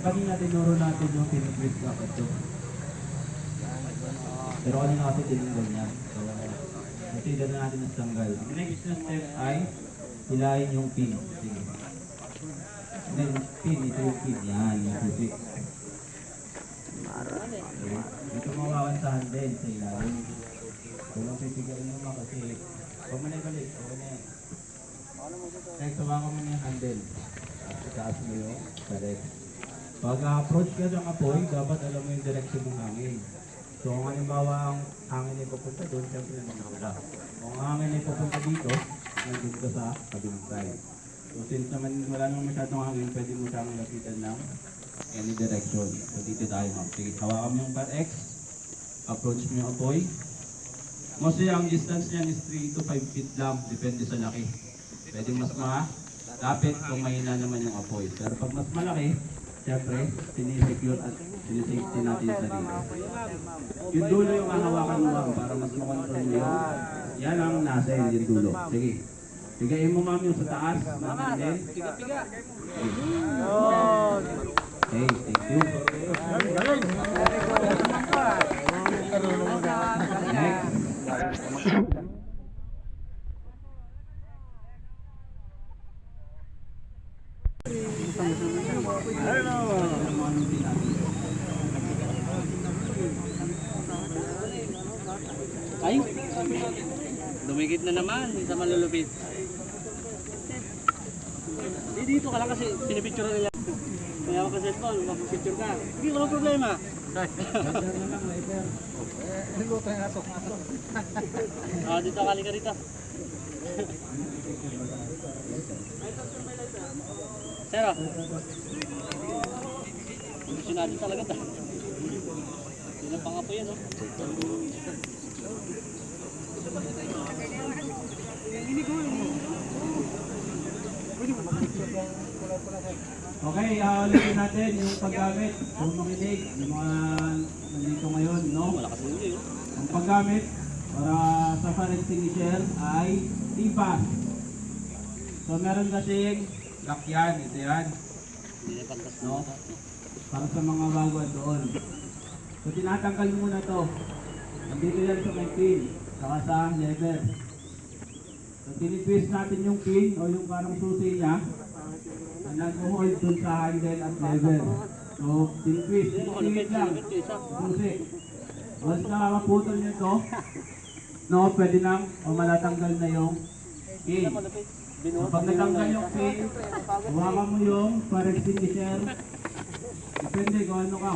kanina tinuro natin yung tinitwist na ito. Pero kanina kasi tinanggal niya. So, consider na natin ang tanggal. Ang next na step ay hilahin yung pin. Sige. And then, pin, ito yung pin. Yan, yung susi. Okay. Dito mawawansahan din sa ilalim. Kung pipigain mo kasi huwag mo na ibalik. Okay na yan. Next, hawakan mo na yung handle. Itaas mo yung correct. Pag approach ka ng apoy, dapat alam mo yung direction ng hangin. So kung halimbawa ang hangin ay pupunta doon, siyempre nandun ka. Kung ang hangin ay pupunta dito, nandun ka sa kabilang side. So since naman wala naman masyadong hangin, pwede mo siyang lapitan ng any direction. So dito tayo ma'am. Sige, hawakan mo yung bar X, approach mo yung apoy. Mostly ang distance niyan is 3 to 5 feet lang, depende sa laki. Pwede mas malapit kung mahina naman yung apoy. Pero pag mas malaki, siyempre, sinisecure at sinisafety natin yung sarili. Yung dulo yung hahawakan mo ma'am para mas makontrol mo yun. Yan ang nasa yung dulo. Sige. Bigayin mo ma'am yung sa taas. Ma'am, piga-piga. Okay, thank you. Next. Ay, dumikit na naman sa malulupit. Dito ka lang kasi pinipicture nila. Kaya ako ka cellphone, mapipicture ka. Hindi, walang problema. Dito kali ka rito. Sero. Sinado talaga ta. Hindi na pangapo yan, oh. Okay, ulitin natin yung paggamit. Kung makinig, yung mga nandito ngayon, no? Ang paggamit para sa fire extinguisher ay tipas. So meron kasing lakyan, ito yan. No? Para sa mga bago doon. So tinatanggal muna to. Nandito yan sa may pin, saka sa lever. So tinitwist natin yung pin o yung parang susi niya. Nag-hold dun sa handle at lever. So tinitwist, tinitwist lang. Susi. Once nakakaputol nyo to, no, pwede nang malatanggal na yung pin. So pag natanggal yung pin, hawakan mo yung fire extinguisher. Depende kung ano ka.